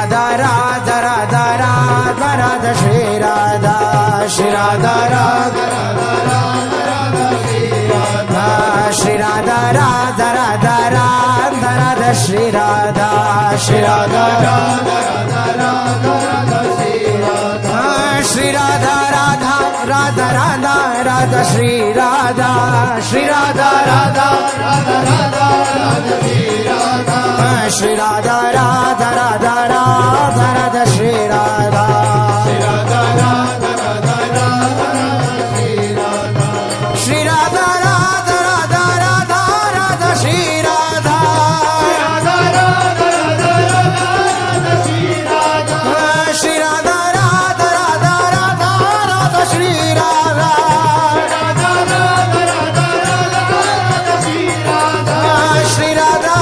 राधा राधा राधा राधा राधा श्री राधा श्री राधा राधा श्री राधा राधा राधा राधा राधा श्री राधा श्री राधा श्री राधा राधा राधा राधा राधा श्री राधा श्री राधा राधा श्री राधा राधा राधा राधा राधा श्री राधा श्री राधा राधा राधा राधा राधा श्री राधा श्री राधा राधा राधा राधा राधा श्री राधा श्री राधा राधा राधा राधा राधा श्री राधा श्री राधा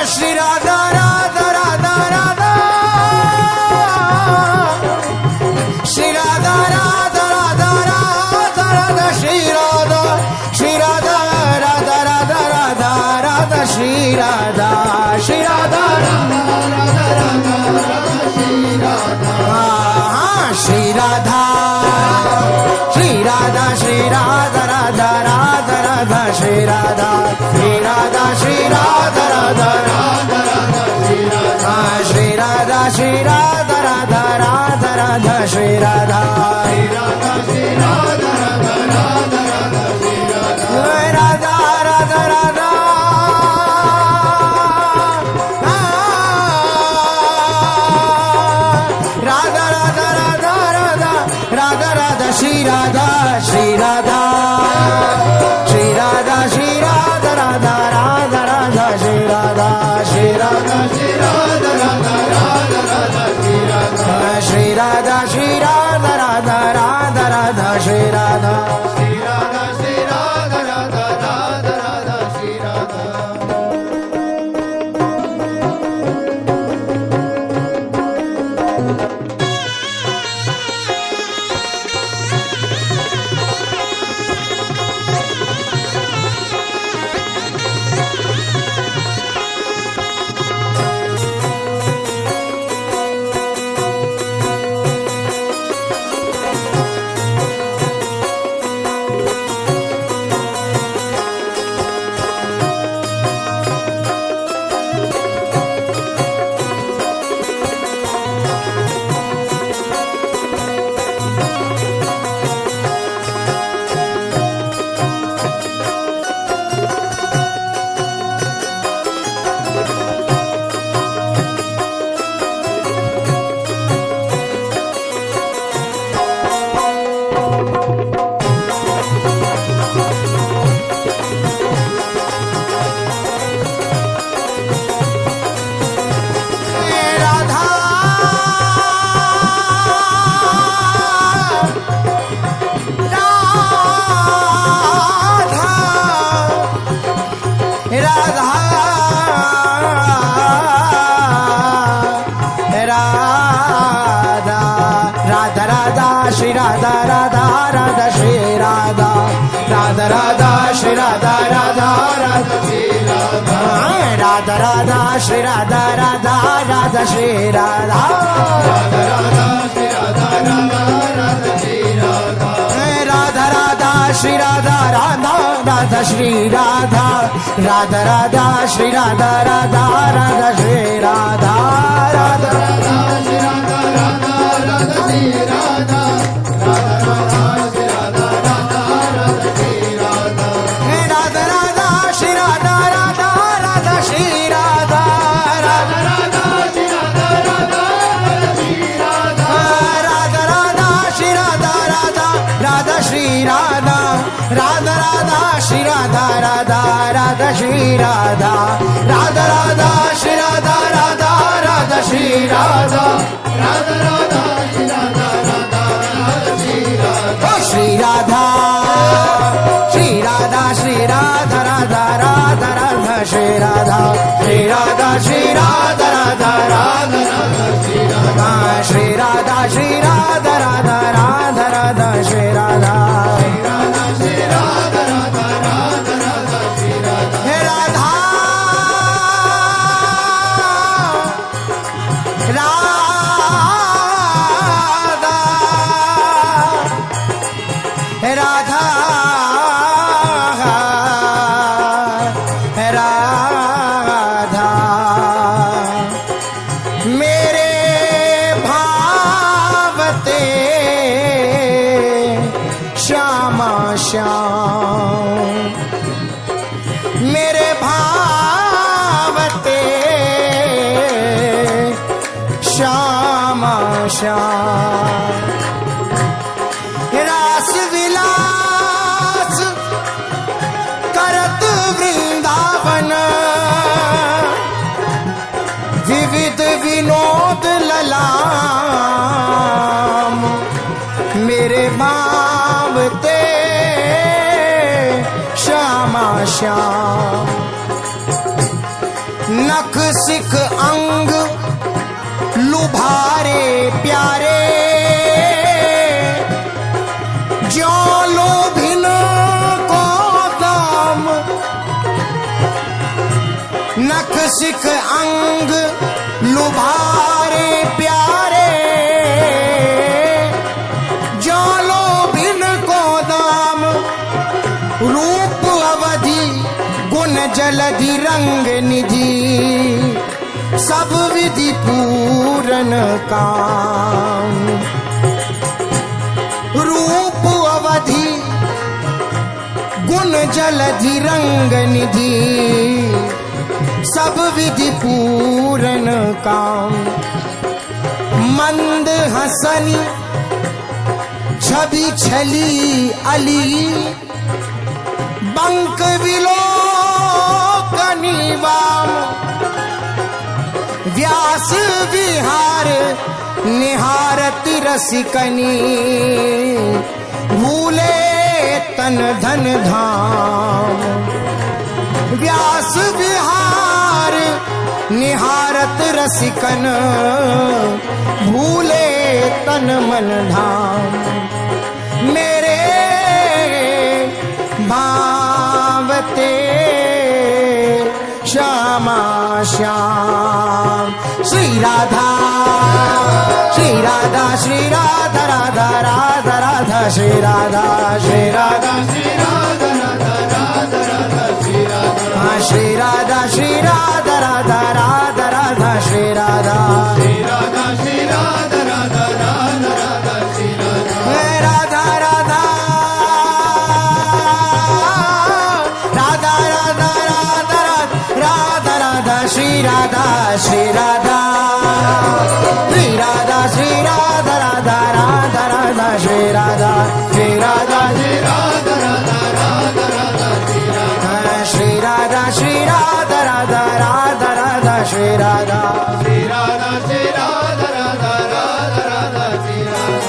श्री राधा राधा राधा राधा श्री राधा राधा राधा राधा राधा श्री राधा श्री राधा राधा राधा राधा राधा श्री राधा श्री राधा श्री राधा श्री राधा श्री राधा राधा राधा राधा श्री राधा श्री राधा श्री राधा राधा श्री राधा श्री राधा राधा राधा राधा श्री राधा राधा राधा राधा राधा राधा राधा राधा राधा राधा श्री राधा श्री राधा श्री राधा श्री राधा राधा राधा राधा श्री राधा श्री राधा श्री राधा राधा श्री राधा श्री राधा राधा राधा राधा श्री राधा श्री राधा राधा राधा श्री राधा राधा राधा श्री राधा राधा राधा श्री राधा राधा राधा श्री राधा राधा राधा श्री राधा राधा राधा श्री राधा राधा राधा श्री राधा राधा राधा श्री राधा राधा राधा श्री राधा राधा राधा श्री राधा राधा राधा श्री राधा राधा राधा श्री राधा राधा राधा श्री राधा राधा राधा श्री राधा राधा राधा श्री राधा राधा राधा श्री राधा राधा राधा श्री राधा राधा राधा श्री राधा राधा राधा श्री राधा श्री राधा श्री राधा श्री राधा राधा राधा राधा श्री राधा श्री राधा श्री राधा राधा राधा राधा श्री राधा श्री राधा श्री राधा राधा राधा राधा श्री राधा श्री राधा श्याम। नख सिख अंग लुभारे प्यारे, ज्यों लोभिन को दाम। नख सिख अंग लुभारे प्यारे, ज्यों लोभिन को दाम। रूप अवधि गुण जलधि रंग निधि, सब विधि पूरन काम। रूप अवधि गुण जलधि रंग निधि, सब विधि पूरन काम। मंद हसनी छवि छली अली, बंक विलोकनी वाम। व्यास विहार निहारत रसिकनी, भूले तन धन धाम। व्यास विहार निहारत रसिकन, भूले तन मन धाम। मेरे भावते श्यामा श्याम। श्री राधा श्री राधा श्री राधा राधा राधा राधा श्री राधा श्री राधा श्री राधा राधा राधा राधा श्री राधा। हाँ श्री राधा श्री राधा राधा राधा राधा श्री राधा। श्री राधा श्री राधा राधा राधा राधा श्री राधा। राधा राधा राधा राधा राधा राधा राधा श्री राधा श्री राधा। श्री राधा श्री राधा राधा राधा राधा श्री राधा श्री राधा श्री राधा राधा राधा राधा श्री राधा। श्री राधा श्री राधा राधा राधा राधा श्री राधा। श्री राधा श्री राधा राधा राधा राधा श्री राधा।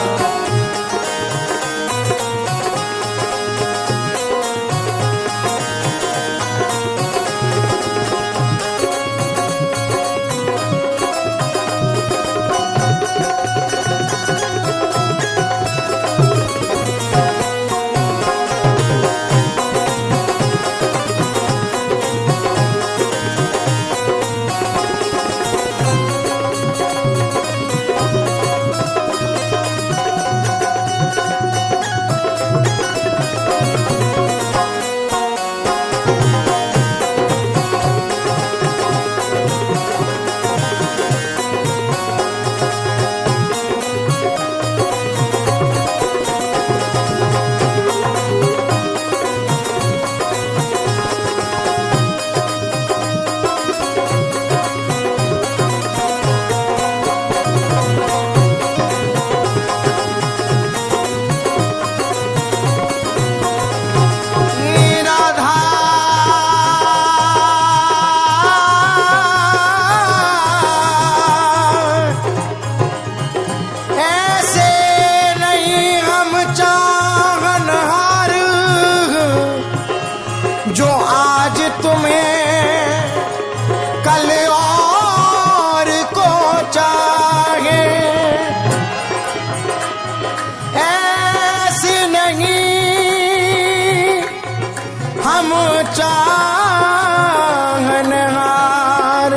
चाहनहार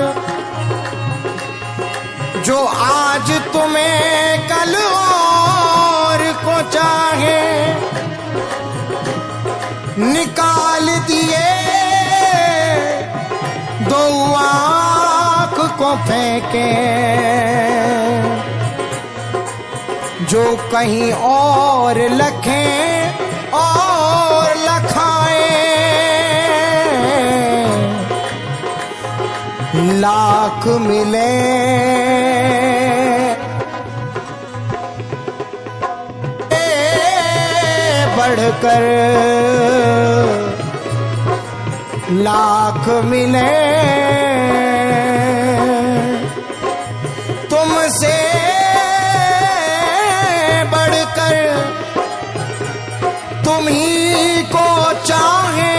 जो आज तुम्हें कल और को चाहे निकाल दिए दो आँख को फेंके जो कहीं और लखें और लखाएं लाख मिले बढ़कर लाख मिले तुमसे बढ़कर तुम ही को चाहे